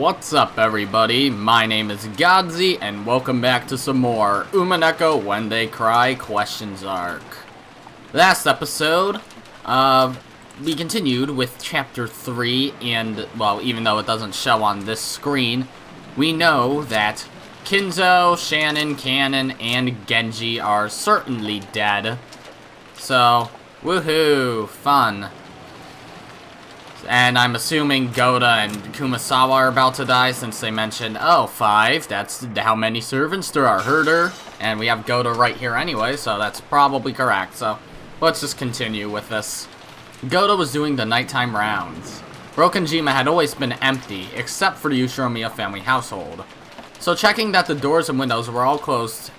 What's up, everybody? My name is Godzi, and welcome back to some more Umineko When They Cry questions arc. Last episode, we continued with Chapter 3, and, well, even though it doesn't show on this screen, we know that Kinzo, Shannon, Cannon, and Genji are certainly dead. So, woohoo, fun. And I'm assuming Goda and Kumasawa are about to die since they mentioned, oh, 5, that's how many servants there are, herder. And we have Goda right here anyway, so that's probably correct. So, let's just continue with this. Goda was doing the nighttime rounds. Rokenjima had always been empty, except for the Ushiromiya family household. So checking that the doors and windows were all closed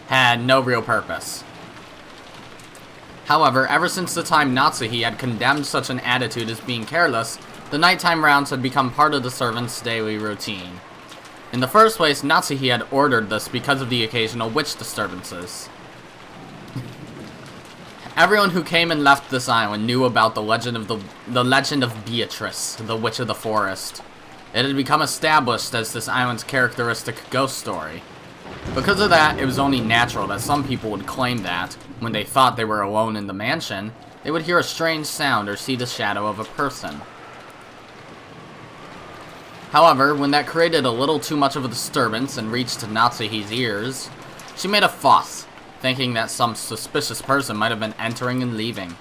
had no real purpose. However, ever since the time Natsuhi had condemned such an attitude as being careless, the nighttime rounds had become part of the servants' daily routine. In the first place, Natsuhi had ordered this because of the occasional witch disturbances. Everyone who came and left this island knew about the legend of Beatrice, the Witch of the Forest. It had become established as this island's characteristic ghost story. Because of that, it was only natural that some people would claim that, when they thought they were alone in the mansion, they would hear a strange sound or see the shadow of a person. However, when that created a little too much of a disturbance and reached Natsuhi's ears, she made a fuss, thinking that some suspicious person might have been entering and leaving.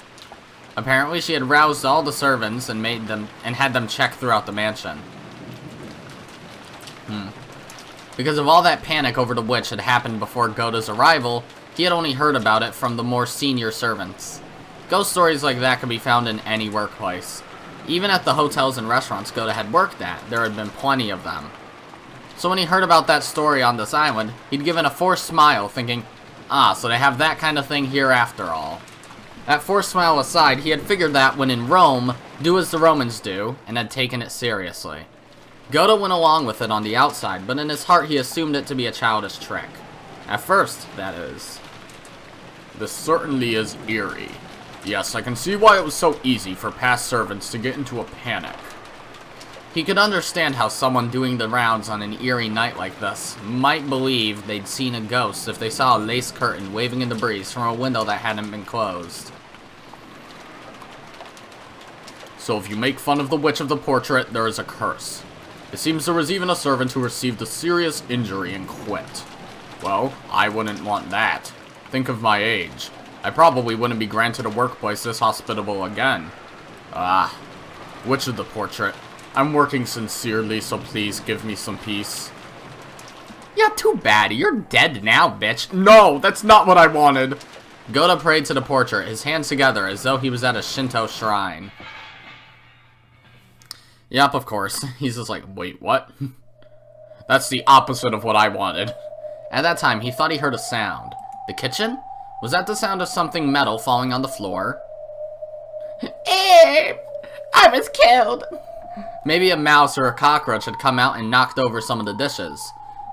Apparently, she had roused all the servants and had them check throughout the mansion. Because of all that panic over the witch had happened before Goda's arrival, he had only heard about it from the more senior servants. Ghost stories like that could be found in any workplace. Even at the hotels and restaurants Goda had worked at, there had been plenty of them. So when he heard about that story on this island, he'd given a forced smile, thinking, ah, so they have that kind of thing here after all. That forced smile aside, he had figured that when in Rome, do as the Romans do, and had taken it seriously. Goda went along with it on the outside, but in his heart he assumed it to be a childish trick. At first, that is. This certainly is eerie. Yes, I can see why it was so easy for past servants to get into a panic. He could understand how someone doing the rounds on an eerie night like this might believe they'd seen a ghost if they saw a lace curtain waving in the breeze from a window that hadn't been closed. So if you make fun of the witch of the portrait, there is a curse. It seems there was even a servant who received a serious injury and quit. Well, I wouldn't want that. Think of my age. I probably wouldn't be granted a workplace this hospitable again. Ah, witch of the portrait. I'm working sincerely, so please give me some peace. Yeah, too bad. You're dead now, bitch. No, that's not what I wanted. Goda prayed to the portrait, his hands together as though he was at a Shinto shrine. Yep, of course. He's just like, wait, what? That's the opposite of what I wanted. At that time, he thought he heard a sound. The kitchen? Was that the sound of something metal falling on the floor? I was killed! Maybe a mouse or a cockroach had come out and knocked over some of the dishes.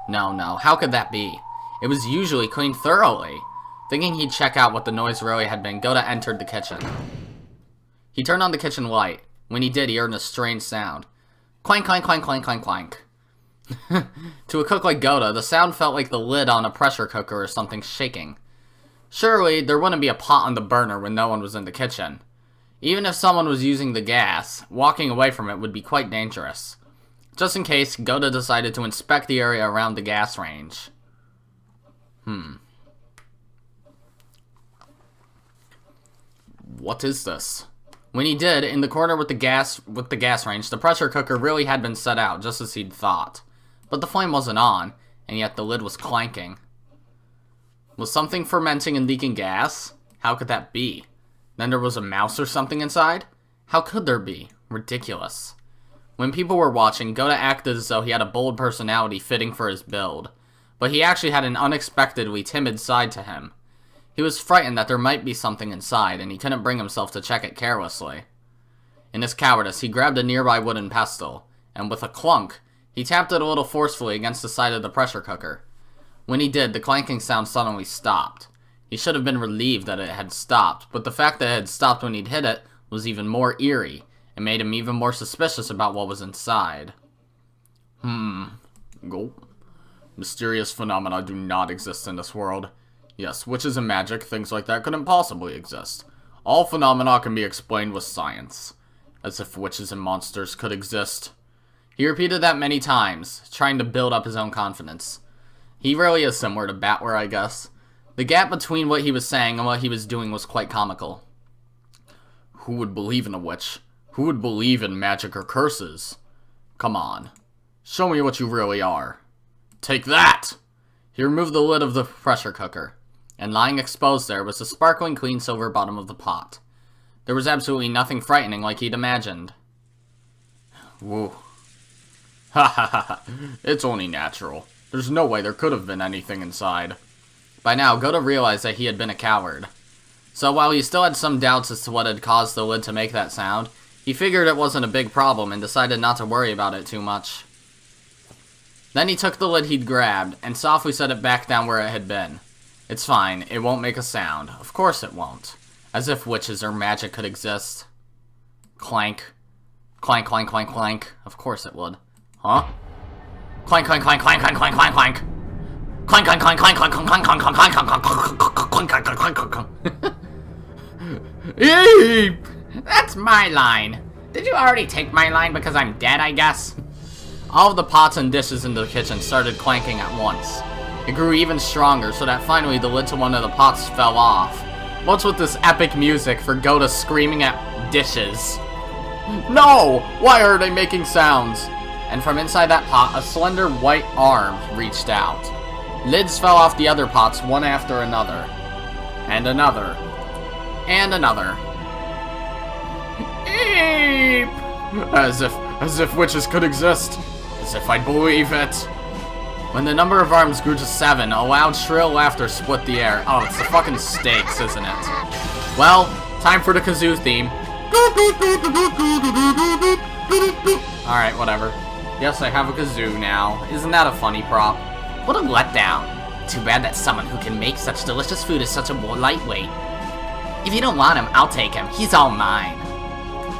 No, how could that be? It was usually cleaned thoroughly. Thinking he'd check out what the noise really had been, Goda entered the kitchen. He turned on the kitchen light. When he did, he heard a strange sound. Clank, clank, clank, clank, clank, clank. To a cook like Goda, the sound felt like the lid on a pressure cooker or something shaking. Surely, there wouldn't be a pot on the burner when no one was in the kitchen. Even if someone was using the gas, walking away from it would be quite dangerous. Just in case, Goda decided to inspect the area around the gas range. What is this? When he did, in the corner with the gas range, the pressure cooker really had been set out, just as he'd thought. But the flame wasn't on, and yet the lid was clanking. Was something fermenting and leaking gas? How could that be? Then there was a mouse or something inside? How could there be? Ridiculous. When people were watching, Goda acted as though he had a bold personality fitting for his build. But he actually had an unexpectedly timid side to him. He was frightened that there might be something inside, and he couldn't bring himself to check it carelessly. In his cowardice, he grabbed a nearby wooden pestle, and with a clunk, he tapped it a little forcefully against the side of the pressure cooker. When he did, the clanking sound suddenly stopped. He should have been relieved that it had stopped, but the fact that it had stopped when he'd hit it was even more eerie, and made him even more suspicious about what was inside. Gulp. Mysterious phenomena do not exist in this world. Yes, witches and magic, things like that couldn't possibly exist. All phenomena can be explained with science. As if witches and monsters could exist. He repeated that many times, trying to build up his own confidence. He really is similar to Batware, I guess. The gap between what he was saying and what he was doing was quite comical. Who would believe in a witch? Who would believe in magic or curses? Come on. Show me what you really are. Take that! He removed the lid of the pressure cooker, and lying exposed there was the sparkling clean silver bottom of the pot. There was absolutely nothing frightening like he'd imagined. Woo. Ha ha ha ha. It's only natural. There's no way there could have been anything inside. By now, Goda realized that he had been a coward. So while he still had some doubts as to what had caused the lid to make that sound, he figured it wasn't a big problem and decided not to worry about it too much. Then he took the lid he'd grabbed and softly set it back down where it had been. It's fine, it won't make a sound. Of course it won't. As if witches or magic could exist. Clank. Clank, clank, clank, clank. Of course it would. Huh? Clank, clank, clank, clank, clank, clank, clank, clank. Clank, clank, clank, clank, clank, clank, clank, clank, clank, clank, clank, clank, clank, clank. Eep! That's my line. Did you already take my line because I'm dead, I guess? All of the pots and dishes in the kitchen started clanking at once. It grew even stronger, so that finally the lid to one of the pots fell off. What's with this epic music for Goda screaming at dishes? No! Why are they making sounds? And from inside that pot, a slender white arm reached out. Lids fell off the other pots one after another. And another. And another. Eep! As if witches could exist. As if I'd believe it. When the number of arms grew to 7, a loud, shrill laughter split the air. Oh, it's the fucking stakes, isn't it? Well, time for the kazoo theme. Alright, whatever. Yes, I have a kazoo now. Isn't that a funny prop? What a letdown. Too bad that someone who can make such delicious food is such a lightweight. If you don't want him, I'll take him. He's all mine.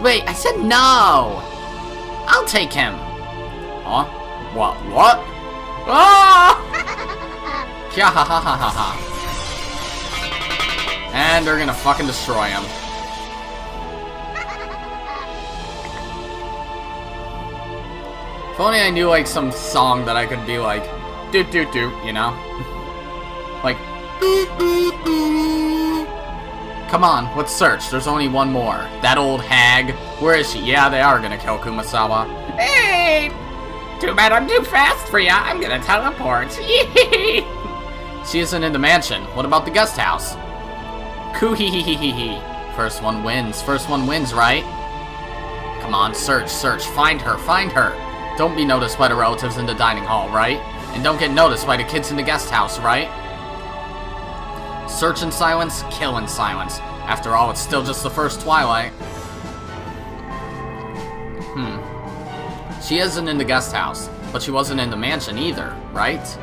Wait, I said no! I'll take him. Huh? What? Ah! Kya ha ha ha ha ha. And they're gonna fucking destroy him. If only I knew like some song that I could be like, doot doot doot, you know? Like, doot doot doot. Come on, let's search. There's only one more. That old hag. Where is she? Yeah, they are gonna kill Kumasawa. Hey! Too bad I'm too fast for ya. I'm gonna teleport. She isn't in the mansion. What about the guest house? Coo-hee-hee-hee-hee-hee. First one wins. First one wins, right? Come on, search, search. Find her, find her. Don't be noticed by the relatives in the dining hall, right? And don't get noticed by the kids in the guest house, right? Search in silence, kill in silence. After all, it's still just the first Twilight. She isn't in the guest house, but she wasn't in the mansion either, right?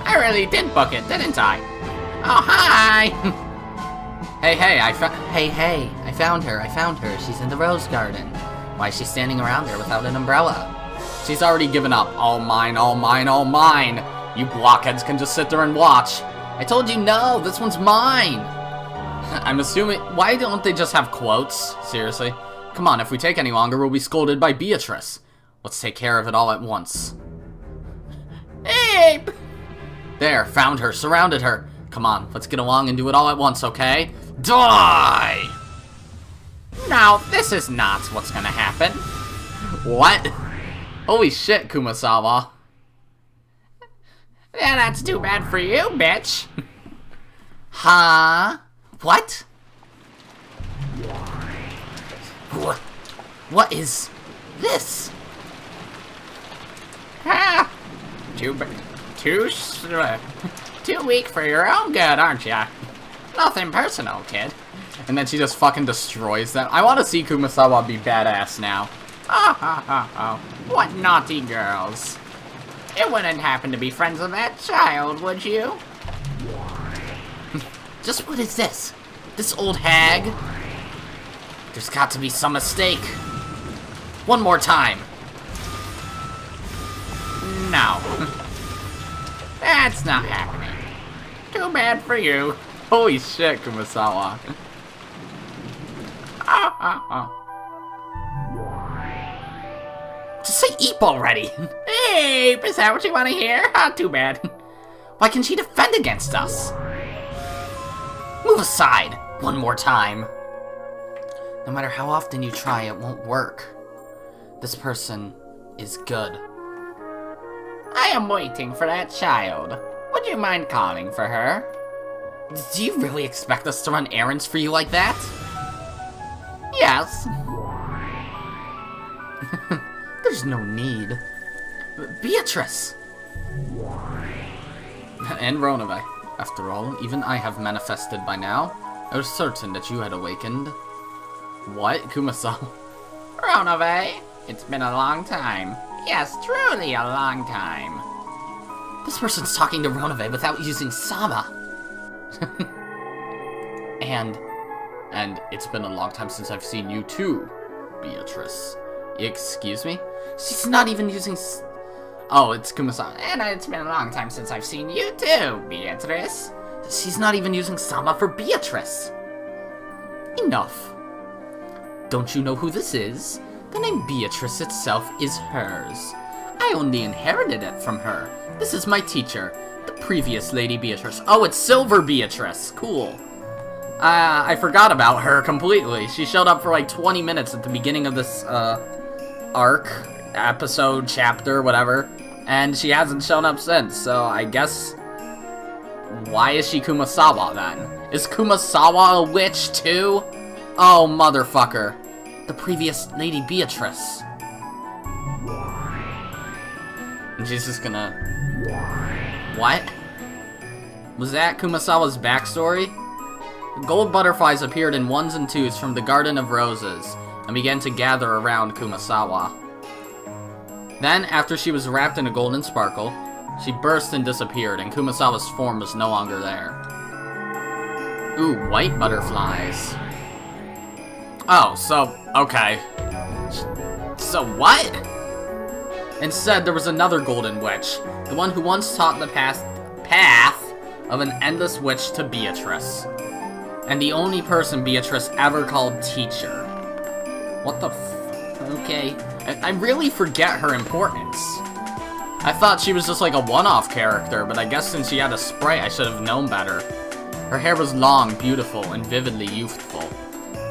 I really did book it, didn't I? Oh, hi! Hey, I found her. She's in the rose garden. Why is she standing around there without an umbrella? She's already given up. All mine, all mine, all mine. You blockheads can just sit there and watch. I told you no, this one's mine. I'm assuming, why don't they just have quotes? Seriously? Come on, if we take any longer, we'll be scolded by Beatrice. Let's take care of it all at once. Ape! There, found her, surrounded her. Come on, let's get along and do it all at once, okay? Die! Now, this is not what's gonna happen. What? Holy shit, Kumasawa. Yeah, that's too bad for you, bitch. Huh? What? What is this? Ah, too weak for your own good, aren't ya? Nothing personal, kid. And then she just fucking destroys them. I want to see Kumasawa be badass now. Oh, what naughty girls. You wouldn't happen to be friends with that child, would you? Just what is this? This old hag? There's got to be some mistake. One more time. No. That's not happening. Too bad for you. Holy shit, Kumasawa. Just say eep already. Hey, is that what you want to hear? Too bad. Why can she defend against us? Move aside. One more time. No matter how often you try, it won't work. This person is good. I am waiting for that child. Would you mind calling for her? Do you really expect us to run errands for you like that? Yes. There's no need. Beatrice! And Ronove. After all, even I have manifested by now. I was certain that you had awakened. What? Kumasawa? Ronove, it's been a long time. Yes, truly a long time. This person's talking to Ronove without using Sama. And it's been a long time since I've seen you too, Beatrice. Excuse me? She's not even using Oh, it's Kumasawa. And it's been a long time since I've seen you too, Beatrice. She's not even using Sama for Beatrice. Enough. Don't you know who this is? The name Beatrice itself is hers. I only inherited it from her. This is my teacher, the previous Lady Beatrice. Oh, it's Silver Beatrice. Cool. I forgot about her completely. She showed up for like 20 minutes at the beginning of this, arc, episode, chapter, whatever. And she hasn't shown up since, so I guess... Why is she Kumasawa, then? Is Kumasawa a witch, too? Oh, motherfucker. The previous Lady Beatrice. And she's just gonna... What? Was that Kumasawa's backstory? Gold butterflies appeared in ones and twos from the Garden of Roses, and began to gather around Kumasawa. Then, after she was wrapped in a golden sparkle, she burst and disappeared, and Kumasawa's form was no longer there. Ooh, white butterflies. Oh, so, okay. So what? Instead, there was another golden witch, the one who once taught the path of an endless witch to Beatrice. And the only person Beatrice ever called teacher. What the okay. I really forget her importance. I thought she was just like a one-off character, but I guess since she had a sprite, I should have known better. Her hair was long, beautiful, and vividly youthful.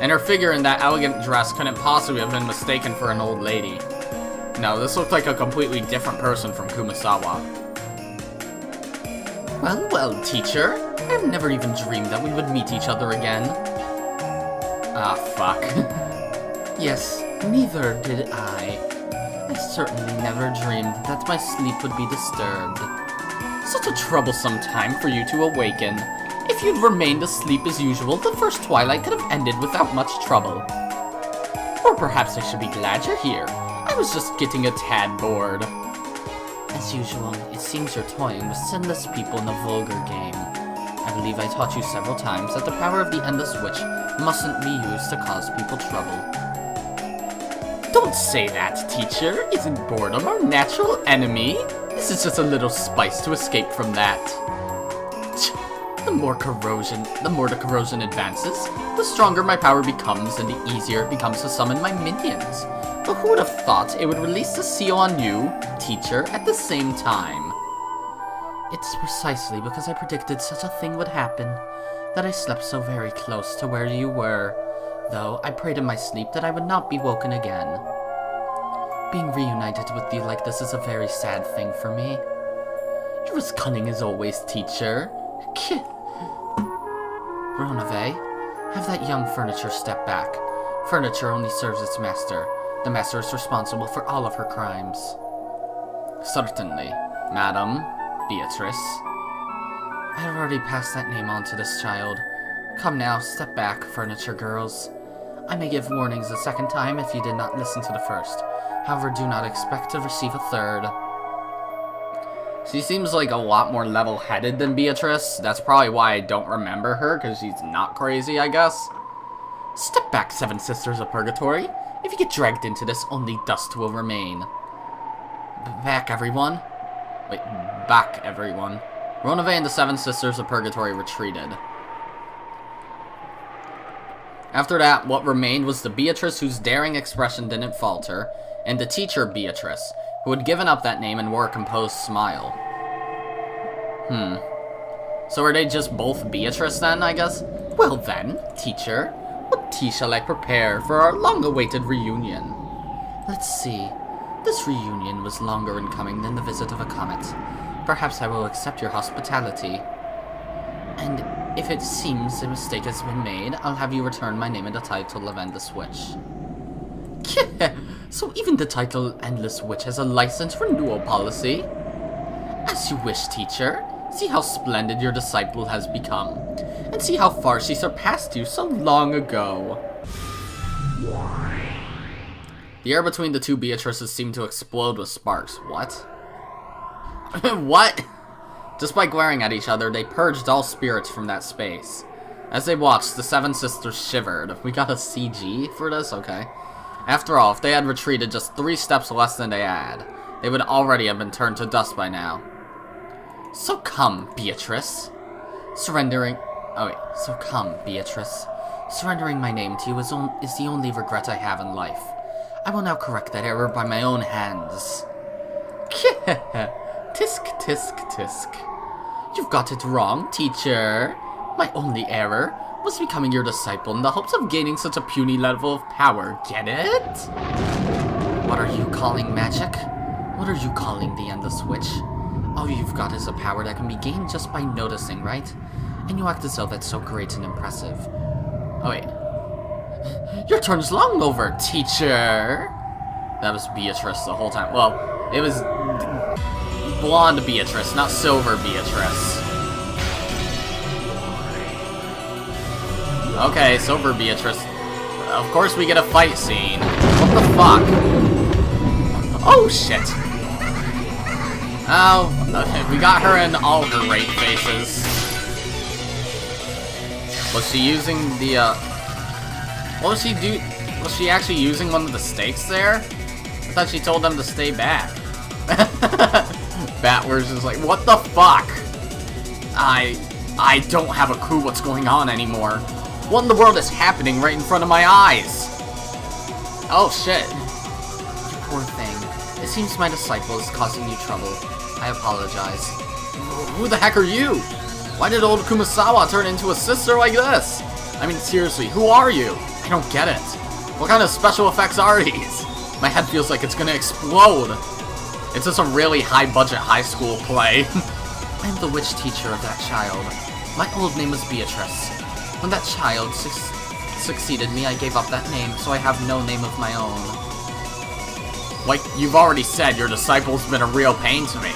And her figure in that elegant dress couldn't possibly have been mistaken for an old lady. No, this looked like a completely different person from Kumasawa. Well, well, teacher. I've never even dreamed that we would meet each other again. Ah, fuck. Yes, neither did I. I certainly never dreamed that my sleep would be disturbed. Such a troublesome time for you to awaken. If you'd remained asleep as usual, the first twilight could have ended without much trouble. Or perhaps I should be glad you're here. I was just getting a tad bored. As usual, it seems you're toying with sinless people in a vulgar game. I believe I taught you several times that the power of the Endless Witch mustn't be used to cause people trouble. Don't say that, teacher. Isn't boredom our natural enemy? This is just a little spice to escape from that. The more the corrosion advances, the stronger my power becomes and the easier it becomes to summon my minions. But who would have thought it would release the seal on you, teacher, at the same time? It's precisely because I predicted such a thing would happen that I slept so very close to where you were, though I prayed in my sleep that I would not be woken again. Being reunited with you like this is a very sad thing for me. You're as cunning as always, teacher. Ronove, have that young furniture step back. Furniture only serves its master. The master is responsible for all of her crimes. Certainly, Madam Beatrice. I have already passed that name on to this child. Come now, step back, furniture girls. I may give warnings a second time if you did not listen to the first. However, do not expect to receive a third. She seems like a lot more level-headed than Beatrice. That's probably why I don't remember her, because she's not crazy, I guess. Step back, Seven Sisters of Purgatory. If you get dragged into this, only dust will remain. Back, everyone. Wait, back, everyone. Ronove and the Seven Sisters of Purgatory retreated. After that, what remained was the Beatrice whose daring expression didn't falter, and the teacher Beatrice, who had given up that name and wore a composed smile. So are they just both Beatrice then, I guess? Well then, teacher, what tea shall I prepare for our long-awaited reunion? Let's see. This reunion was longer in coming than the visit of a comet. Perhaps I will accept your hospitality. And if it seems a mistake has been made, I'll have you return my name and the title of Endless Witch. So even the title Endless Witch has a license renewal policy? As you wish, teacher. See how splendid your disciple has become. And see how far she surpassed you so long ago. The air between the two Beatrices seemed to explode with sparks. What? What? Just by glaring at each other, they purged all spirits from that space. As they watched, the Seven Sisters shivered. We got a CG for this? Okay. After all, if they had retreated just 3 steps less than they had, they would already have been turned to dust by now. So come, Beatrice. Surrendering my name to you is the only regret I have in life. I will now correct that error by my own hands. Tisk, tisk, tisk. You've got it wrong, teacher. My only error was becoming your disciple in the hopes of gaining such a puny level of power. Get it? What are you calling magic? What are you calling the Endless Witch? All you've got is a power that can be gained just by noticing, right? And you act as though that's so great and impressive. Oh wait. Your turn's long over, teacher! That was Beatrice the whole time. Well, it was blonde Beatrice, not silver Beatrice. Okay, silver Beatrice. Of course we get a fight scene. What the fuck? Oh shit! Oh, okay, we got her in all her rape faces. Was she using the, what was she do? Was she actually using one of the stakes there? I thought she told them to stay back. Batwers is like, what the fuck? I don't have a clue what's going on anymore. What in the world is happening right in front of my eyes? Oh shit. You poor thing. It seems my disciple is causing you trouble. I apologize. Who the heck are you? Why did old Kumasawa turn into a sister like this? I mean, seriously, who are you? I don't get it. What kind of special effects are these? My head feels like it's gonna explode. It's just a really high-budget high school play. I'm the witch teacher of that child. My old name was Beatrice. When that child succeeded me, I gave up that name, so I have no name of my own. Like you've already said, your disciple's been a real pain to me.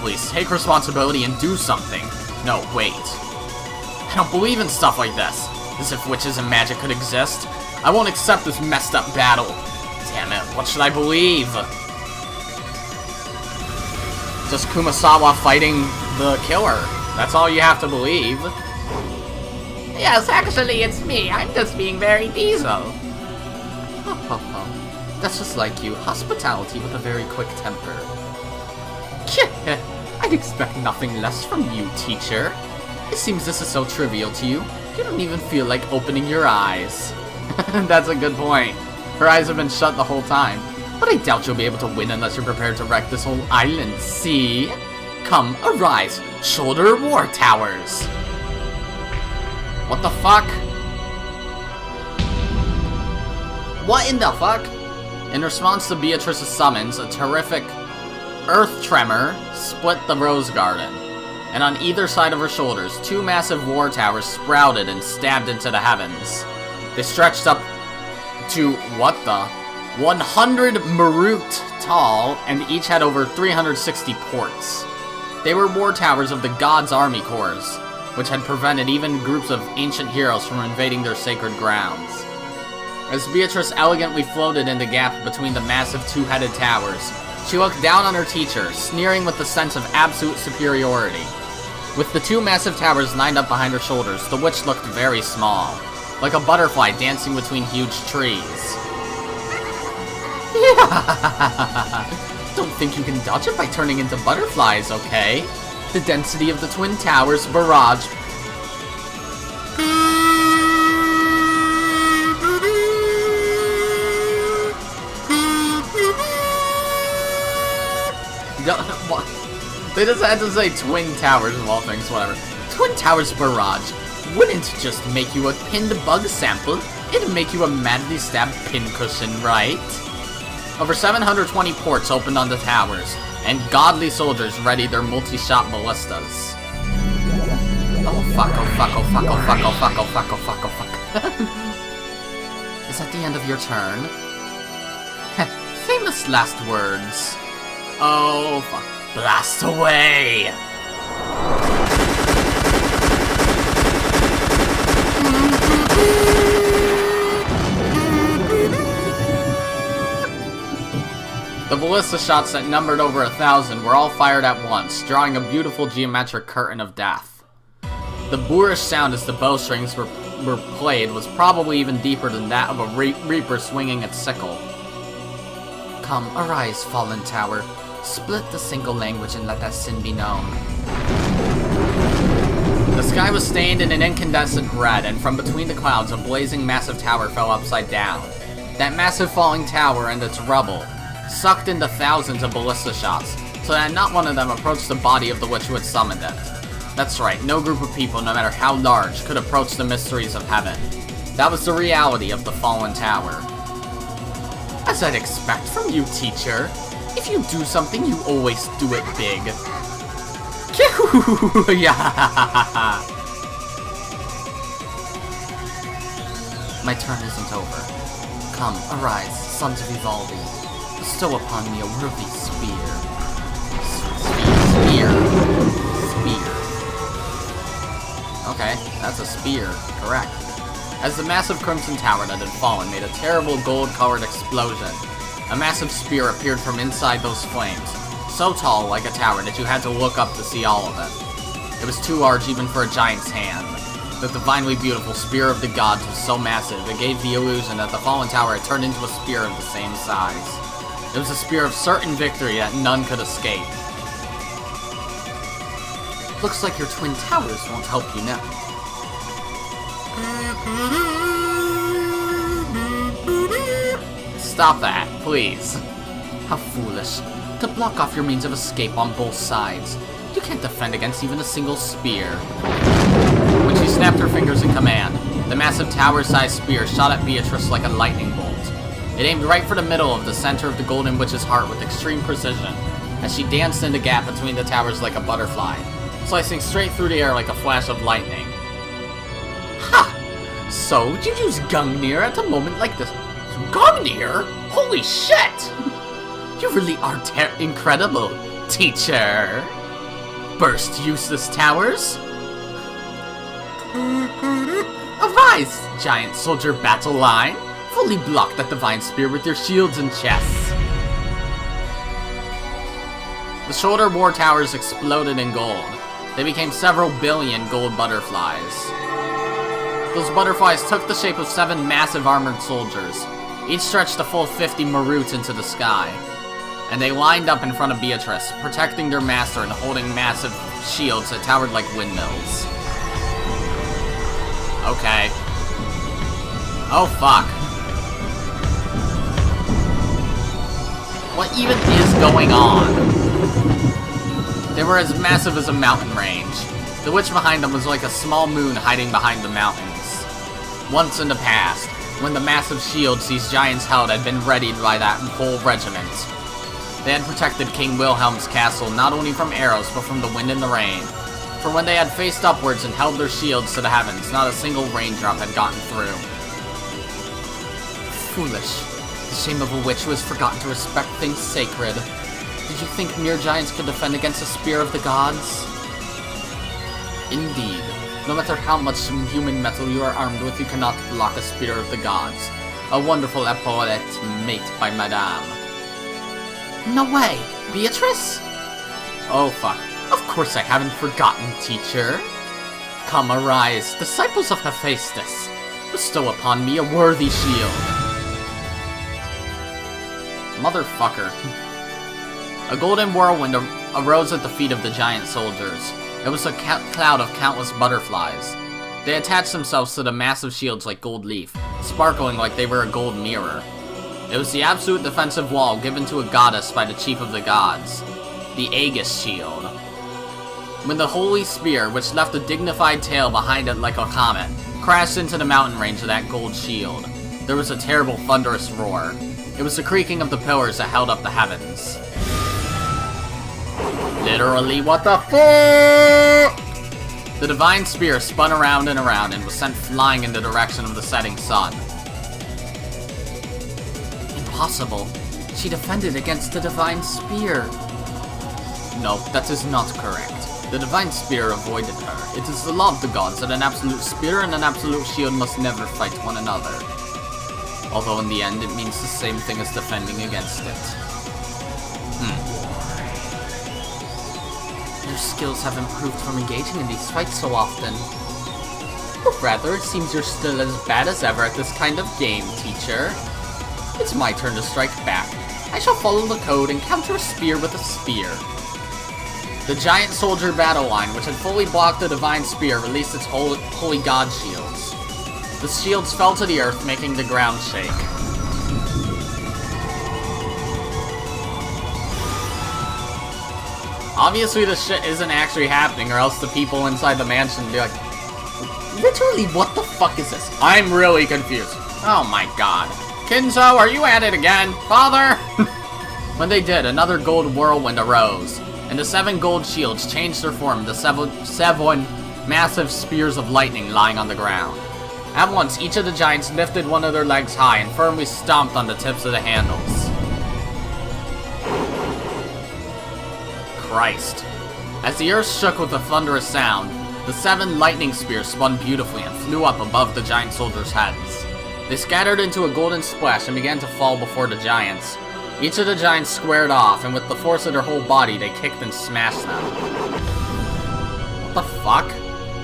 Please, take responsibility and do something. No, wait. I don't believe in stuff like this. As if witches and magic could exist. I won't accept this messed up battle. Damn it, what should I believe? Just Kumasawa fighting the killer. That's all you have to believe. Yes, actually, it's me. I'm just being very diesel. That's just like you. Hospitality with a very quick temper. I'd expect nothing less from you, teacher. It seems this is so trivial to you. You don't even feel like opening your eyes. That's a good point. Her eyes have been shut the whole time. But I doubt you'll be able to win unless you're prepared to wreck this whole island, see? Come, arise, shoulder war towers! What the fuck? What in the fuck? In response to Beatrice's summons, a terrific earth tremor split the rose garden. And on either side of her shoulders, 2 massive war towers sprouted and stabbed into the heavens. They stretched up to, what the? 100 marut tall, and each had over 360 ports. They were war towers of the gods' army corps, which had prevented even groups of ancient heroes from invading their sacred grounds. As Beatrice elegantly floated in the gap between the massive 2-headed towers, she looked down on her teacher, sneering with the sense of absolute superiority. With the 2 massive towers lined up behind her shoulders, the witch looked very small, like a butterfly dancing between huge trees. Don't think you can dodge it by turning into butterflies, okay? The density of the Twin Towers barrage... They just had to say Twin Towers of all things, whatever. Twin Towers barrage wouldn't just make you a pinned bug sample, it'd make you a madly stabbed pincushion, right? Over 720 ports opened on the towers, and godly soldiers readied their multi-shot ballistas. Oh fuck, oh fuck, oh fuck, oh fuck, oh fuck, oh fuck, oh fuck, oh fuck. Is that the end of your turn? Famous last words. Oh fuck. Blast away! The ballista shots that numbered over 1,000 were all fired at once, drawing a beautiful geometric curtain of death. The boorish sound as the bowstrings were played was probably even deeper than that of a reaper swinging its sickle. Come, arise, fallen tower. Split the single language and let that sin be known. The sky was stained in an incandescent red, and from between the clouds a blazing massive tower fell upside down. That massive falling tower and its rubble sucked into thousands of ballista shots, so that not one of them approached the body of the witch who had summoned it. That's right, no group of people, no matter how large, could approach the mysteries of heaven. That was the reality of the fallen tower. As I'd expect from you, teacher. If you do something, you always do it big. My turn isn't over. Come, arise, sons of Vivaldi. Bestow upon me a worthy spear. Spear. Okay, that's a spear. Correct. As the massive crimson tower that had fallen made a terrible gold-colored explosion, a massive spear appeared from inside those flames, so tall like a tower that you had to look up to see all of it. It was too large even for a giant's hand. The divinely beautiful spear of the gods was so massive it gave the illusion that the fallen tower had turned into a spear of the same size. It was a spear of certain victory that none could escape. Looks like your twin towers won't help you now. Stop that, please. How foolish. To block off your means of escape on both sides. You can't defend against even a single spear. When she snapped her fingers in command, the massive tower-sized spear shot at Beatrice like a lightning bolt. It aimed right for the middle of the center of the Golden Witch's heart with extreme precision, as she danced in the gap between the towers like a butterfly, slicing straight through the air like a flash of lightning. Ha! So, you use Gungnir at a moment like this? Gungnir? Holy shit! You really are incredible, teacher! Burst useless towers? Arise, giant soldier battle line! Fully block that divine spear with your shields and chests. The shoulder war towers exploded in gold. They became several billion gold butterflies. Those butterflies took the shape of 7 massive armored soldiers. Each stretched a full 50 maroots into the sky. And they lined up in front of Beatrice, protecting their master and holding massive shields that towered like windmills. Okay. Oh fuck. What even is going on? They were as massive as a mountain range. The witch behind them was like a small moon hiding behind the mountains. Once in the past, when the massive shields these giants held had been readied by that whole regiment. They had protected King Wilhelm's castle not only from arrows but from the wind and the rain. For when they had faced upwards and held their shields to the heavens, not a single raindrop had gotten through. Foolish. The shame of a witch who has forgotten to respect things sacred. Did you think mere giants could defend against the spear of the gods? Indeed. No matter how much human metal you are armed with, you cannot block a spear of the gods. A wonderful epaulette made by Madame. No way! Beatrice? Oh fuck. Of course I haven't forgotten, teacher. Come, arise, disciples of Hephaestus. Bestow upon me a worthy shield. Motherfucker. A golden whirlwind arose at the feet of the giant soldiers. It was a cloud of countless butterflies. They attached themselves to the massive shields like gold leaf, sparkling like they were a gold mirror. It was the absolute defensive wall given to a goddess by the chief of the gods, the Aegis Shield. When the holy spear, which left a dignified tail behind it like a comet, crashed into the mountain range of that gold shield, there was a terrible thunderous roar. It was the creaking of the pillars that held up the heavens. Literally, what the fuck? The divine spear spun around and around and was sent flying in the direction of the setting sun. Impossible. She defended against the divine spear. No, that is not correct. The divine spear avoided her. It is the law of the gods that an absolute spear and an absolute shield must never fight one another. Although in the end, it means the same thing as defending against it. Your skills have improved from engaging in these fights so often. Or rather, it seems you're still as bad as ever at this kind of game, teacher. It's my turn to strike back. I shall follow the code and counter a spear with a spear. The giant soldier battle line, which had fully blocked the divine spear, released its holy god shields. The shields fell to the earth, making the ground shake. Obviously this shit isn't actually happening, or else the people inside the mansion would be like, literally, what the fuck is this? I'm really confused. Oh my god. Kinzo, are you at it again? Father? When they did, another gold whirlwind arose, and the 7 gold shields changed their form to 7 massive spears of lightning lying on the ground. At once, each of the giants lifted one of their legs high and firmly stomped on the tips of the handles. Christ. As the earth shook with a thunderous sound, the 7 lightning spears spun beautifully and flew up above the giant soldiers' heads. They scattered into a golden splash and began to fall before the giants. Each of the giants squared off, and with the force of their whole body, they kicked and smashed them. What the fuck?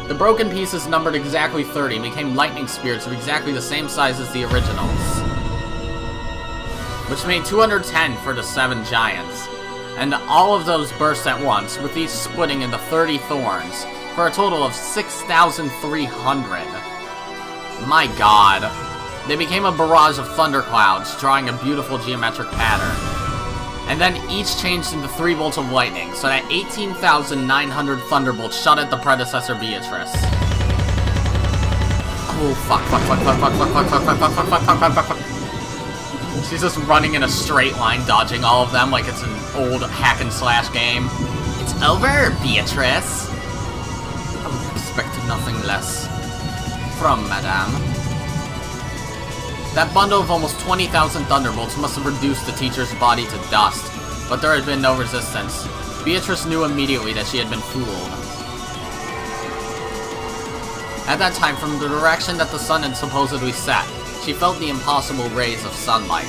The broken pieces numbered exactly 30 and became lightning spears of exactly the same size as the originals, which made 210 for the 7 giants. And all of those burst at once, with each splitting into 30 thorns, for a total of 6,300. My god. They became a barrage of thunderclouds, drawing a beautiful geometric pattern. And then each changed into 3 bolts of lightning, so that 18,900 thunderbolts shot at the predecessor Beatrice. Oh, fuck. She's just running in a straight line, dodging all of them like it's an old hack-and-slash game. It's over, Beatrice! I would have expected nothing less from Madame. That bundle of almost 20,000 thunderbolts must have reduced the teacher's body to dust, but there had been no resistance. Beatrice knew immediately that she had been fooled. At that time, from the direction that the sun had supposedly set, she felt the impossible rays of sunlight.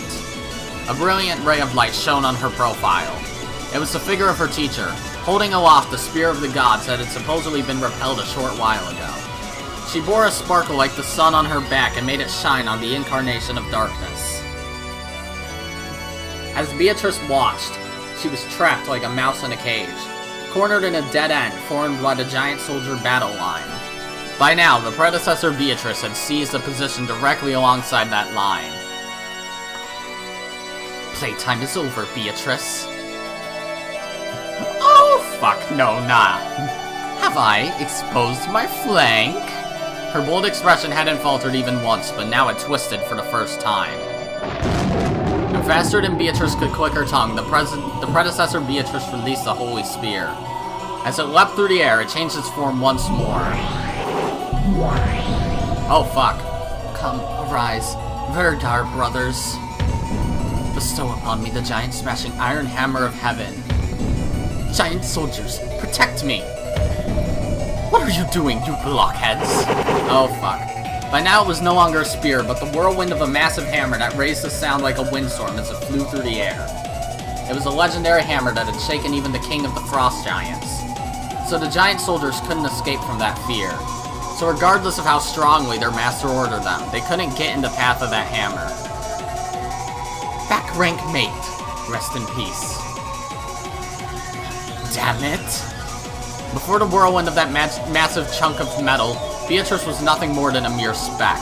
A brilliant ray of light shone on her profile. It was the figure of her teacher, holding aloft the spear of the gods that had supposedly been repelled a short while ago. She bore a sparkle like the sun on her back and made it shine on the incarnation of darkness. As Beatrice watched, she was trapped like a mouse in a cage, cornered in a dead end formed by the giant soldier battle line. By now, the predecessor Beatrice had seized a position directly alongside that line. Playtime is over, Beatrice. Oh, fuck, no, nah. Have I exposed my flank? Her bold expression hadn't faltered even once, but now it twisted for the first time. And faster than Beatrice could click her tongue, the predecessor Beatrice released the holy spear. As it leapt through the air, it changed its form once more. Oh, fuck. Come, arise, Verdar brothers. Bestow upon me the giant-smashing iron hammer of heaven. Giant soldiers, protect me! What are you doing, you blockheads? Oh, fuck. By now it was no longer a spear, but the whirlwind of a massive hammer that raised the sound like a windstorm as it flew through the air. It was a legendary hammer that had shaken even the king of the frost giants. So the giant soldiers couldn't escape from that fear. So regardless of how strongly their master ordered them, they couldn't get in the path of that hammer. Back rank mate, rest in peace. Damn it! Before the whirlwind of that massive chunk of metal, Beatrice was nothing more than a mere speck.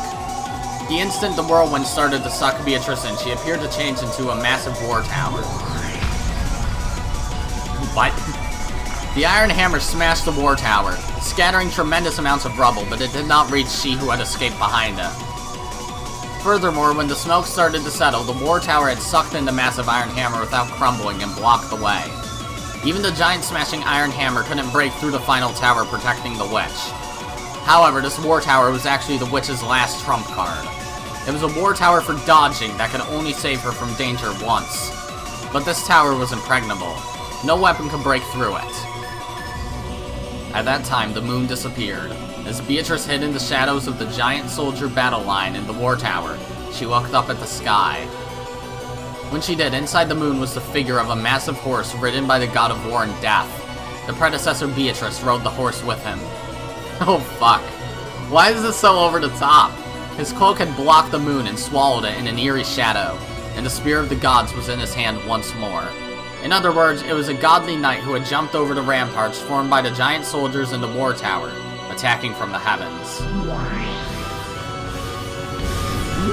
The instant the whirlwind started to suck Beatrice in, she appeared to change into a massive war tower. What? The iron hammer smashed the war tower, scattering tremendous amounts of rubble, but it did not reach she who had escaped behind it. Furthermore, when the smoke started to settle, the war tower had sucked in the massive iron hammer without crumbling and blocked the way. Even the giant smashing iron hammer couldn't break through the final tower protecting the witch. However, this war tower was actually the witch's last trump card. It was a war tower for dodging that could only save her from danger once. But this tower was impregnable. No weapon could break through it. At that time, the moon disappeared. As Beatrice hid in the shadows of the giant soldier battle line in the war tower, she looked up at the sky. When she did, inside the moon was the figure of a massive horse ridden by the god of war and death. The predecessor Beatrice rode the horse with him. Oh fuck. Why is this so over the top? His cloak had blocked the moon and swallowed it in an eerie shadow, and the spear of the gods was in his hand once more. In other words, it was a godly knight who had jumped over the ramparts formed by the giant soldiers in the war tower, attacking from the heavens.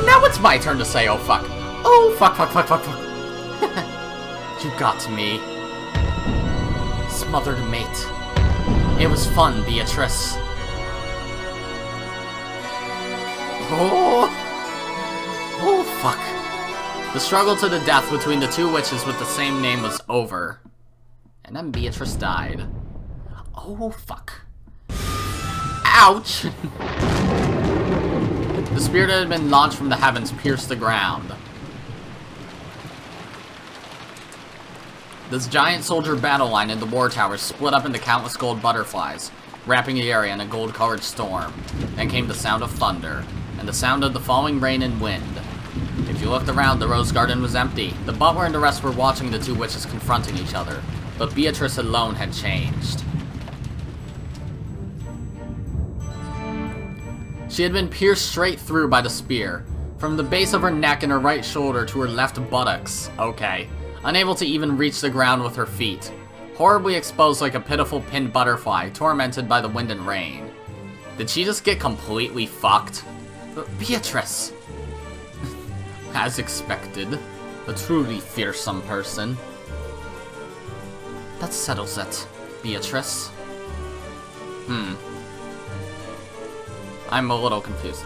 Now it's my turn to say oh fuck. Oh fuck. You got me. Smothered mate. It was fun, Beatrice. Oh fuck. The struggle to the death between the two witches with the same name was over. And then Beatrice died. Oh fuck. Ouch! The spear that had been launched from the heavens pierced the ground. This giant soldier battle line in the war tower split up into countless gold butterflies, wrapping the area in a gold-colored storm. Then came the sound of thunder, and the sound of the falling rain and wind. If you looked around, the rose garden was empty. The butler and the rest were watching the two witches confronting each other, but Beatrice alone had changed. She had been pierced straight through by the spear, from the base of her neck and her right shoulder to her left buttocks. Okay. Unable to even reach the ground with her feet. Horribly exposed like a pitiful pinned butterfly, tormented by the wind and rain. Did she just get completely fucked? Beatrice! As expected. A truly fearsome person. That settles it, Beatrice. I'm a little confused.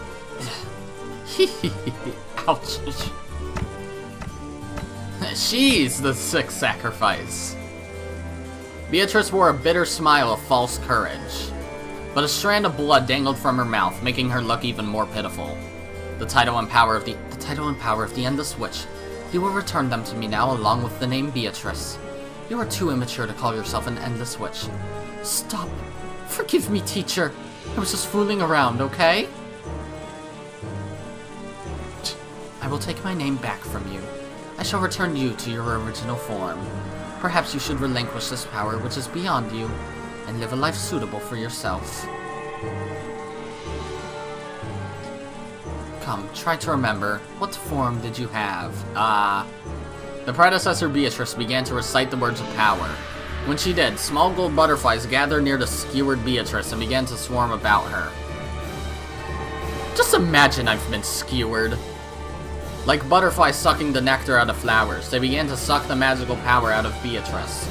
Ouch. She's the sick sacrifice. Beatrice wore a bitter smile of false courage. But a strand of blood dangled from her mouth, making her look even more pitiful. The title and power of the Endless Witch. You will return them to me now, along with the name Beatrice. You are too immature to call yourself an Endless Witch. Stop. Forgive me, teacher. I was just fooling around, okay? I will take my name back from you. I shall return you to your original form. Perhaps you should relinquish this power which is beyond you, and live a life suitable for yourself. Come, try to remember. What form did you have? The predecessor Beatrice began to recite the words of power. When she did, small gold butterflies gathered near the skewered Beatrice and began to swarm about her. Just imagine I've been skewered. Like butterflies sucking the nectar out of flowers, they began to suck the magical power out of Beatrice.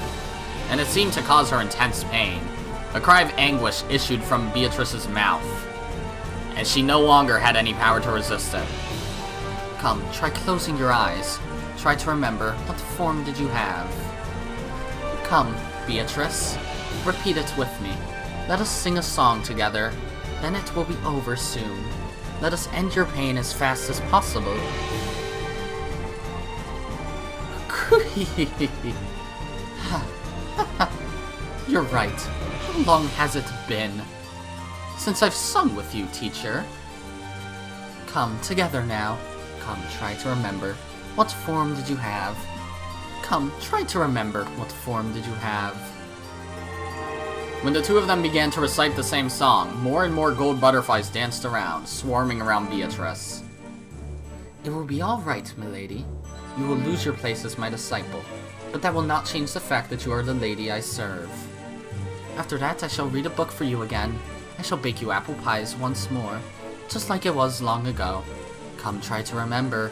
And it seemed to cause her intense pain. A cry of anguish issued from Beatrice's mouth. And she no longer had any power to resist it. Come, try closing your eyes. Try to remember, what form did you have? Come, Beatrice. Repeat it with me. Let us sing a song together. Then it will be over soon. Let us end your pain as fast as possible. You're right. How long has it been since I've sung with you, teacher? Come, together now. Come, try to remember. What form did you have? Come, try to remember. What form did you have? When the two of them began to recite the same song, more and more gold butterflies danced around, swarming around Beatrice. It will be all right, milady. You will lose your place as my disciple, but that will not change the fact that you are the lady I serve. After that, I shall read a book for you again. I shall bake you apple pies once more, just like it was long ago. Come, try to remember.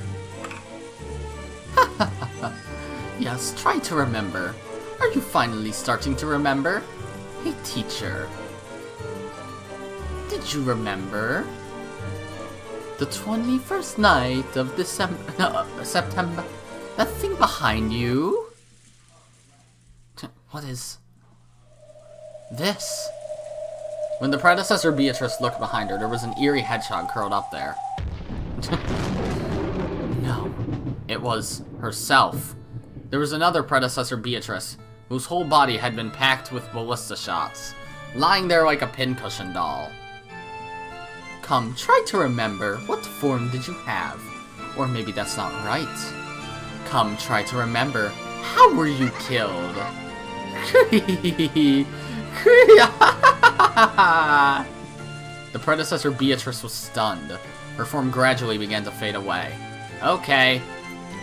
Yes, try to remember. Are you finally starting to remember? Hey, teacher. Did you remember? The 21st night of September. That thing behind you? What is this? When the predecessor Beatrice looked behind her, there was an eerie hedgehog curled up there. No, it was herself. There was another predecessor Beatrice, whose whole body had been packed with ballista shots, lying there like a pincushion doll. Come, try to remember, what form did you have? Or maybe that's not right. Come, try to remember, how were you killed? The predecessor Beatrice was stunned. Her form gradually began to fade away. Okay.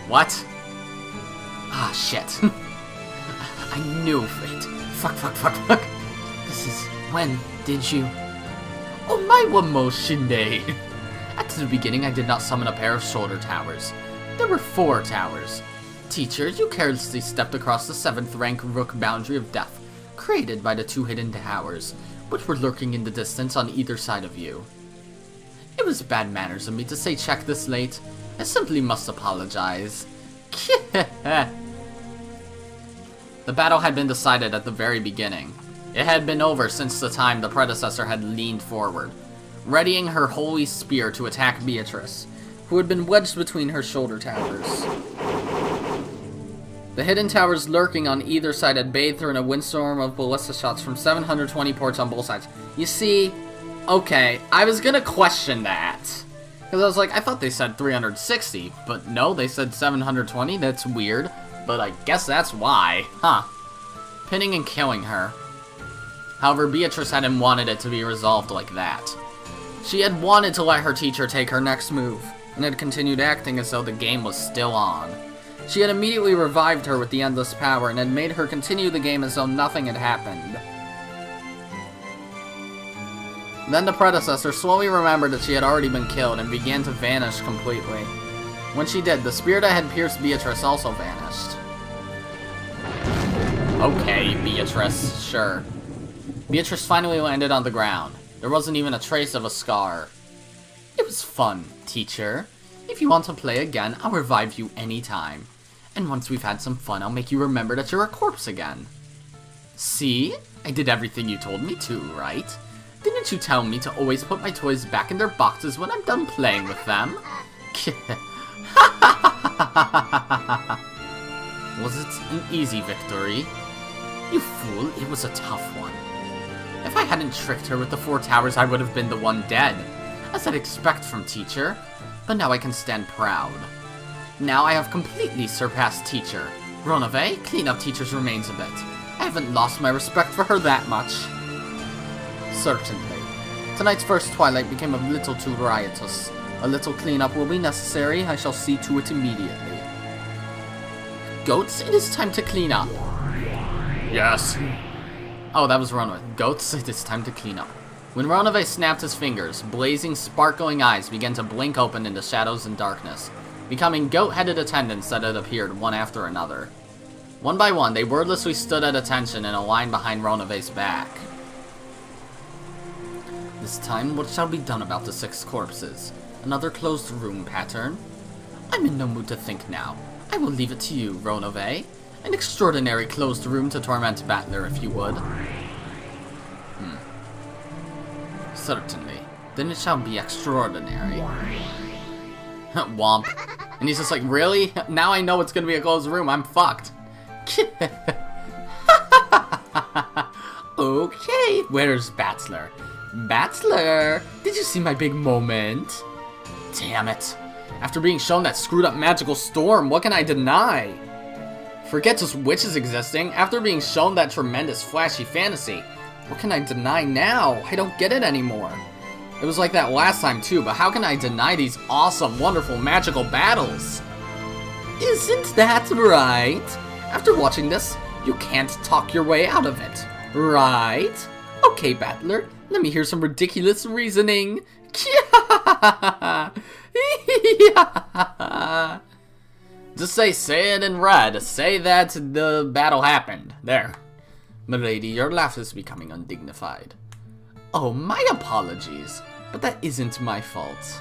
What? Ah, shit. I knew it. Fuck. This is... When did you... Oh, my Wamoshinde! At the beginning, I did not summon a pair of shoulder towers. There were 4 towers. Teacher, you carelessly stepped across the 7th rank rook boundary of death, created by the 2 hidden towers, which were lurking in the distance on either side of you. It was bad manners of me to say check this late. I simply must apologize. The battle had been decided at the very beginning. It had been over since the time the predecessor had leaned forward, readying her holy spear to attack Beatrice, who had been wedged between her shoulder towers. The hidden towers lurking on either side had bathed her in a windstorm of ballista shots from 720 ports on both sides. You see, okay, I was gonna question that. Because I was like, I thought they said 360, but no, they said 720, that's weird. But I guess that's why. Huh. Pinning and killing her. However, Beatrice hadn't wanted it to be resolved like that. She had wanted to let her teacher take her next move, and had continued acting as though the game was still on. She had immediately revived her with the endless power, and had made her continue the game as though nothing had happened. Then the predecessor slowly remembered that she had already been killed, and began to vanish completely. When she did, the spear that had pierced Beatrice also vanished. Okay, Beatrice, sure. Beatrice finally landed on the ground. There wasn't even a trace of a scar. It was fun, teacher. If you want to play again, I'll revive you anytime. And once we've had some fun, I'll make you remember that you're a corpse again. See? I did everything you told me to, right? Didn't you tell me to always put my toys back in their boxes when I'm done playing with them? Was it an easy victory? You fool, it was a tough one. If I hadn't tricked her with the 4 towers, I would have been the one dead, as I'd expect from teacher. But now I can stand proud. Now I have completely surpassed teacher. Ronove, clean up teacher's remains a bit. I haven't lost my respect for her that much. Certainly. Tonight's first twilight became a little too riotous. A little cleanup will be necessary. I shall see to it immediately. Goats, it is time to clean up. Yes. Oh, that was Ronove. Goats, it is time to clean up. When Ronove snapped his fingers, blazing, sparkling eyes began to blink open into shadows and darkness, becoming goat-headed attendants that had appeared one after another. One by one, they wordlessly stood at attention in a line behind Ronove's back. This time, what shall be done about the 6 corpses? Another closed room pattern? I'm in no mood to think now. I will leave it to you, Ronove. An extraordinary closed room to torment Battler, if you would. Certainly. Then it shall be extraordinary. Womp. And he's just like, really? Now I know it's gonna be a closed room. I'm fucked. Okay, where's Battler? Battler! Did you see my big moment? Damn it. After being shown that screwed up magical storm, what can I deny? Forget just witches existing. After being shown that tremendous flashy fantasy, what can I deny now? I don't get it anymore. It was like that last time too, but how can I deny these awesome, wonderful, magical battles? Isn't that right? After watching this, you can't talk your way out of it, right? Okay, Battler, let me hear some ridiculous reasoning. Just say it in red. Say that the battle happened. There. Milady, your laugh is becoming undignified. Oh, my apologies, but that isn't my fault.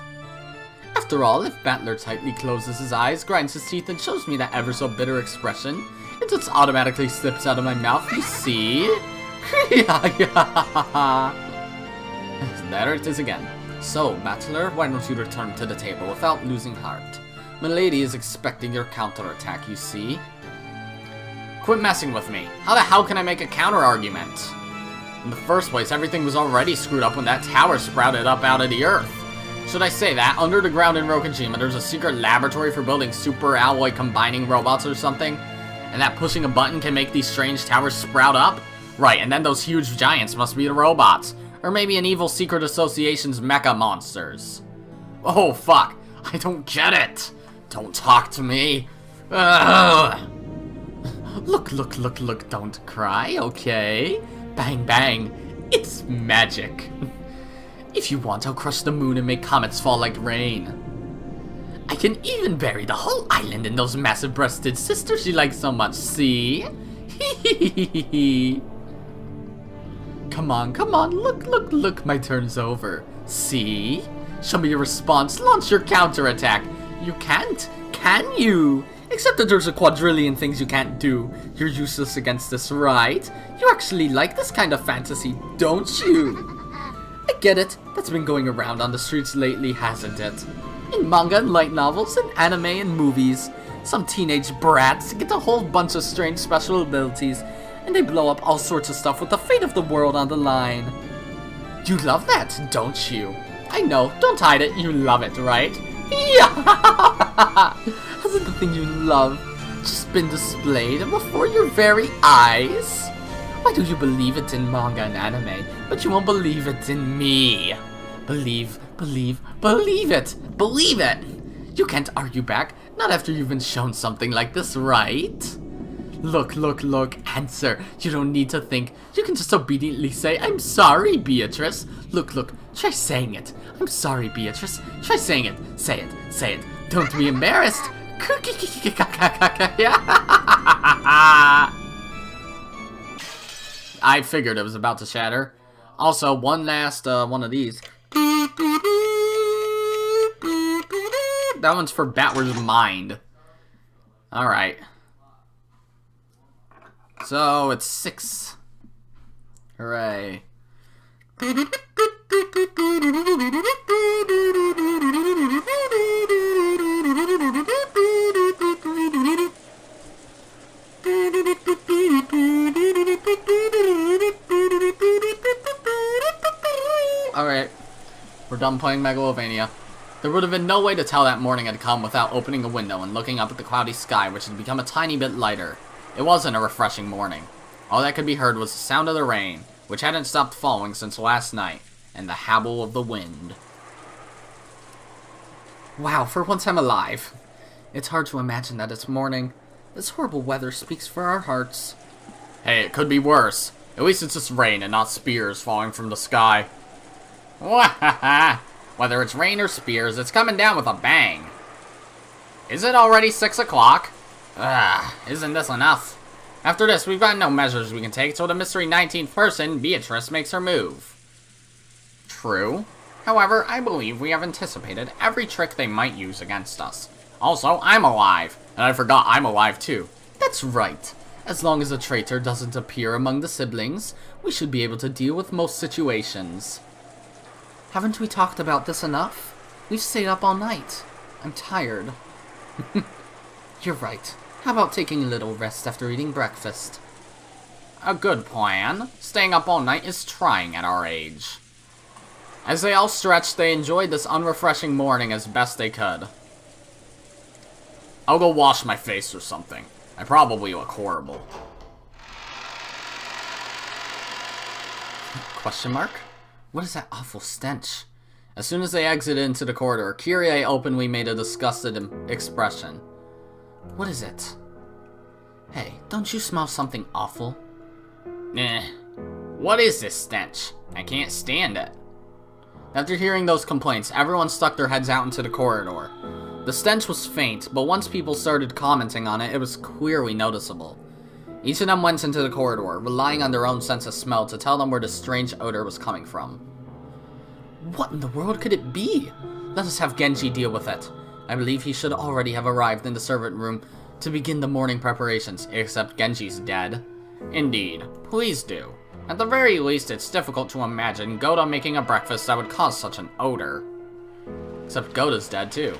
After all, if Battler tightly closes his eyes, grinds his teeth, and shows me that ever so bitter expression, it just automatically slips out of my mouth, you see? There it is again. So, Battler, why don't you return to the table without losing heart? Milady is expecting your counterattack, you see? Quit messing with me. How the hell can I make a counter-argument? In the first place, everything was already screwed up when that tower sprouted up out of the earth. Should I say that? Under the ground in Rokujima, there's a secret laboratory for building super alloy combining robots or something? And that pushing a button can make these strange towers sprout up? Right, and then those huge giants must be the robots. Or maybe an evil secret association's mecha monsters. Oh, fuck. I don't get it. Don't talk to me. Ugh. Look, don't cry, okay? Bang, bang. It's magic. If you want, I'll crush the moon and make comets fall like rain. I can even bury the whole island in those massive-breasted sisters you like so much, see? Come on, look, my turn's over. See? Show me your response, launch your counterattack. You can't, can you? Except that there's a quadrillion things you can't do. You're useless against this, right? You actually like this kind of fantasy, don't you? I get it. That's been going around on the streets lately, hasn't it? In manga and light novels, and anime and movies, some teenage brats get a whole bunch of strange special abilities, and they blow up all sorts of stuff with the fate of the world on the line. You love that, don't you? I know, don't hide it, you love it, right? Hasn't the thing you love just been displayed before your very eyes? Why do you believe it in manga and anime, but you won't believe it in me? Believe it! Believe it! You can't argue back, not after you've been shown something like this, right? Look, answer. You don't need to think. You can just obediently say, I'm sorry, Beatrice. Look, try saying it. I'm sorry, Beatrice. Try saying it. Say it. Don't be embarrassed. I figured it was about to shatter. Also, one last one of these. That one's for Batward's mind. Alright. So, it's 6. Hooray. Alright. We're done playing Megalovania. There would have been no way to tell that morning had come without opening a window and looking up at the cloudy sky, which had become a tiny bit lighter. It wasn't a refreshing morning. All that could be heard was the sound of the rain, which hadn't stopped falling since last night, and the howl of the wind. Wow, for once I'm alive. It's hard to imagine that it's morning. This horrible weather speaks for our hearts. Hey, it could be worse. At least it's just rain and not spears falling from the sky. Whether it's rain or spears, it's coming down with a bang. Is it already 6 o'clock? Isn't this enough? After this, we've got no measures we can take till the mystery 19th person, Beatrice, makes her move. True. However, I believe we have anticipated every trick they might use against us. Also, I'm alive. And I forgot I'm alive too. That's right. As long as a traitor doesn't appear among the siblings, we should be able to deal with most situations. Haven't we talked about this enough? We've stayed up all night. I'm tired. You're right. How about taking a little rest after eating breakfast? A good plan. Staying up all night is trying at our age. As they all stretched, they enjoyed this unrefreshing morning as best they could. I'll go wash my face or something. I probably look horrible. Question mark? What is that awful stench? As soon as they exited into the corridor, Kyrie openly made a disgusted expression. What is it? Hey, don't you smell something awful? Eh. What is this stench? I can't stand it. After hearing those complaints, everyone stuck their heads out into the corridor. The stench was faint, but once people started commenting on it, it was clearly noticeable. Each of them went into the corridor, relying on their own sense of smell to tell them where the strange odor was coming from. What in the world could it be? Let us have Genji deal with it. I believe he should already have arrived in the servant room to begin the morning preparations, except Genji's dead. Indeed, please do. At the very least, it's difficult to imagine Goda making a breakfast that would cause such an odor. Except Goda's dead too.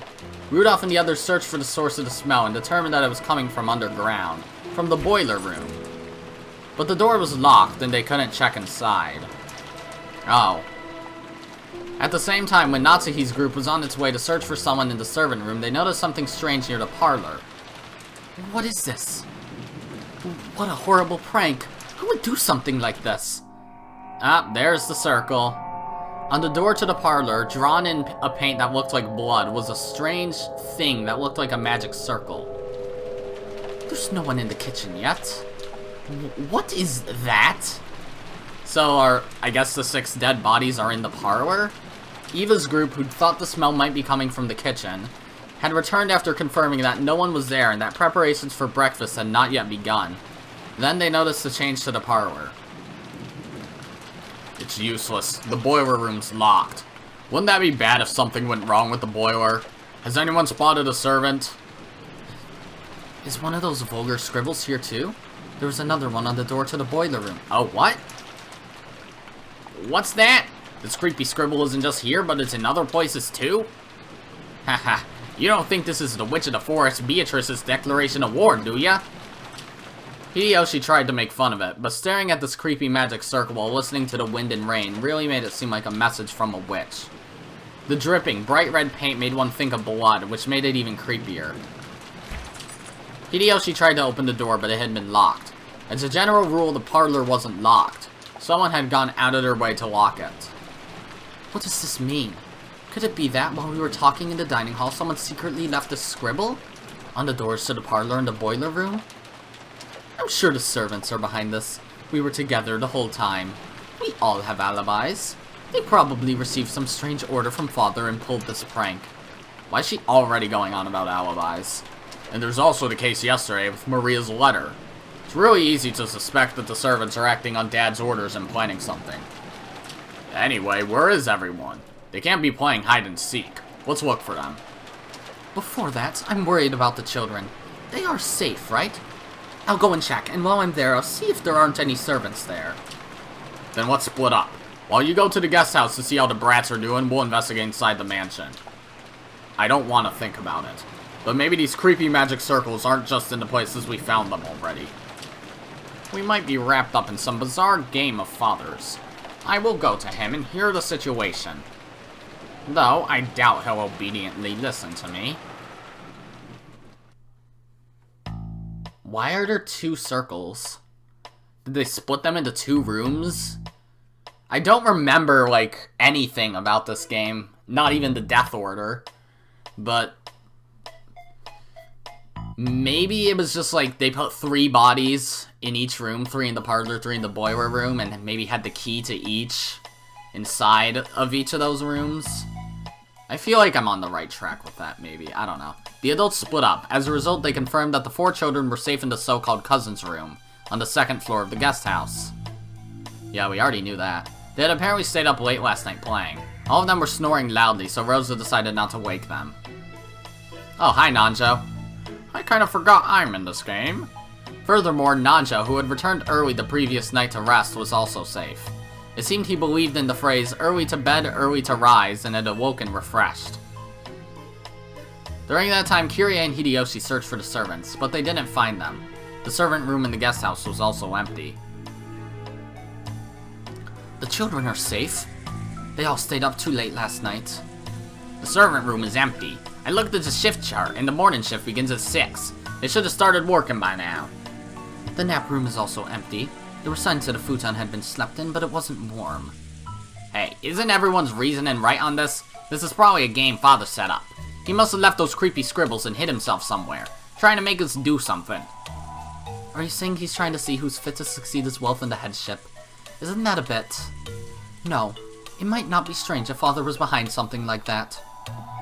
Rudolph and the others searched for the source of the smell and determined that it was coming from underground, from the boiler room. But the door was locked and they couldn't check inside. Oh. At the same time, when Natsuhi's group was on its way to search for someone in the servant room, they noticed something strange near the parlor. What is this? What a horrible prank. Who would do something like this? Ah, there's the circle. On the door to the parlor, drawn in a paint that looked like blood, was a strange thing that looked like a magic circle. There's no one in the kitchen yet. What is that? So I guess the 6 dead bodies are in the parlor? Eva's group, who thought the smell might be coming from the kitchen, had returned after confirming that no one was there and that preparations for breakfast had not yet begun. Then they noticed the change to the parlor. It's useless. The boiler room's locked. Wouldn't that be bad if something went wrong with the boiler? Has anyone spotted a servant? Is one of those vulgar scribbles here too? There was another one on the door to the boiler room. Oh, what? What's that? This creepy scribble isn't just here, but it's in other places too? Haha, you don't think this is the Witch of the Forest Beatrice's declaration award, do ya? Hideyoshi tried to make fun of it, but staring at this creepy magic circle while listening to the wind and rain really made it seem like a message from a witch. The dripping, bright red paint made one think of blood, which made it even creepier. Hideyoshi tried to open the door, but it had been locked. As a general rule, the parlor wasn't locked. Someone had gone out of their way to lock it. What does this mean? Could it be that while we were talking in the dining hall, someone secretly left a scribble on the doors to the parlor and the boiler room? I'm sure the servants are behind this. We were together the whole time. We all have alibis. They probably received some strange order from father and pulled this prank. Why is she already going on about alibis? And there's also the case yesterday with Maria's letter. It's really easy to suspect that the servants are acting on Dad's orders and planning something. Anyway, where is everyone? They can't be playing hide and seek. Let's look for them. Before that, I'm worried about the children. They are safe, right? I'll go and check, and while I'm there, I'll see if there aren't any servants there. Then let's split up. While you go to the guest house to see how the brats are doing, we'll investigate inside the mansion. I don't want to think about it, but maybe these creepy magic circles aren't just in the places we found them already. We might be wrapped up in some bizarre game of father's. I will go to him and hear the situation. Though, I doubt he'll obediently listen to me. Why are there 2 circles? Did they split them into 2 rooms? I don't remember, like, anything about this game. Not even the death order. But maybe it was just like they put 3 bodies in each room. 3 in the parlor, 3 in the boiler room, and maybe had the key to each inside of each of those rooms. I feel like I'm on the right track with that, maybe. I don't know. The adults split up. As a result, they confirmed that the 4 children were safe in the so-called cousin's room, on the 2nd floor of the guest house. Yeah, we already knew that. They had apparently stayed up late last night playing. All of them were snoring loudly, so Rosa decided not to wake them. Oh, hi, Nanjo. I kind of forgot I'm in this game. Furthermore, Nanjo, who had returned early the previous night to rest, was also safe. It seemed he believed in the phrase, early to bed, early to rise, and had awoken refreshed. During that time, Kirie and Hideyoshi searched for the servants, but they didn't find them. The servant room in the guest house was also empty. The children are safe. They all stayed up too late last night. The servant room is empty. I looked at the shift chart, and the morning shift begins at 6. They should have started working by now. The nap room is also empty. There were signs that a futon had been slept in, but it wasn't warm. Hey, isn't everyone's reasoning right on this? This is probably a game Father set up. He must have left those creepy scribbles and hid himself somewhere, trying to make us do something. Are you saying he's trying to see who's fit to succeed his wealth in the headship? Isn't that a bit... No. It might not be strange if Father was behind something like that.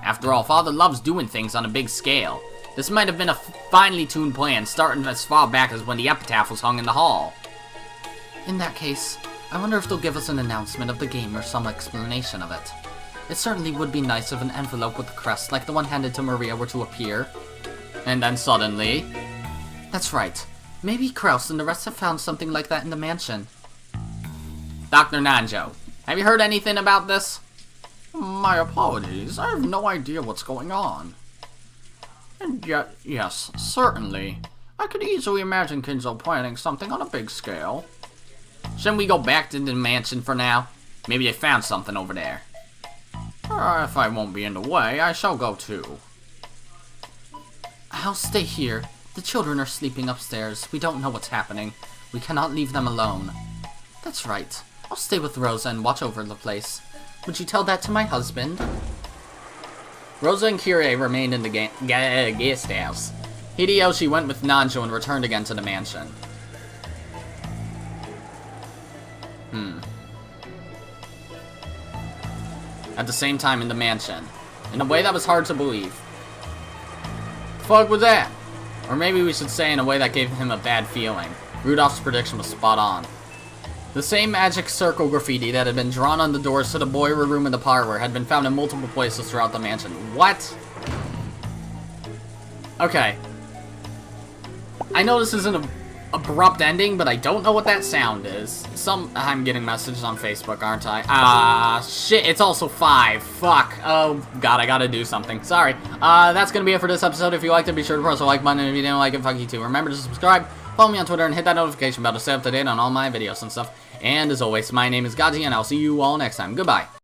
After all, Father loves doing things on a big scale. This might have been a finely tuned plan, starting as far back as when the epitaph was hung in the hall. In that case, I wonder if they'll give us an announcement of the game or some explanation of it. It certainly would be nice if an envelope with a crest like the one handed to Maria were to appear. And then suddenly... That's right. Maybe Kraus and the rest have found something like that in the mansion. Dr. Nanjo, have you heard anything about this? My apologies, I have no idea what's going on. And yet, yes, certainly. I could easily imagine Kinzo planning something on a big scale. Shouldn't we go back to the mansion for now? Maybe they found something over there. If I won't be in the way, I shall go too. I'll stay here. The children are sleeping upstairs. We don't know what's happening. We cannot leave them alone. That's right. I'll stay with Rosa and watch over the place. Would you tell that to my husband? Rosa and Kyrie remained in the guest house. Hideyoshi went with Nanjo and returned again to the mansion. At the same time in the mansion. In a way that was hard to believe. Fuck was that? Or maybe we should say in a way that gave him a bad feeling. Rudolph's prediction was spot on. The same magic circle graffiti that had been drawn on the doors to the boiler room and the parlor had been found in multiple places throughout the mansion. What? Okay. I know this isn't an abrupt ending, but I don't know what that sound is. I'm getting messages on Facebook, aren't I? Shit, it's also 5. Fuck. Oh, God, I gotta do something. Sorry. That's gonna be it for this episode. If you liked it, be sure to press the like button, and if you didn't like it, fuck you too. Remember to subscribe, follow me on Twitter, and hit that notification bell to stay up to date on all my videos and stuff. And as always, my name is Godzi, and I'll see you all next time. Goodbye.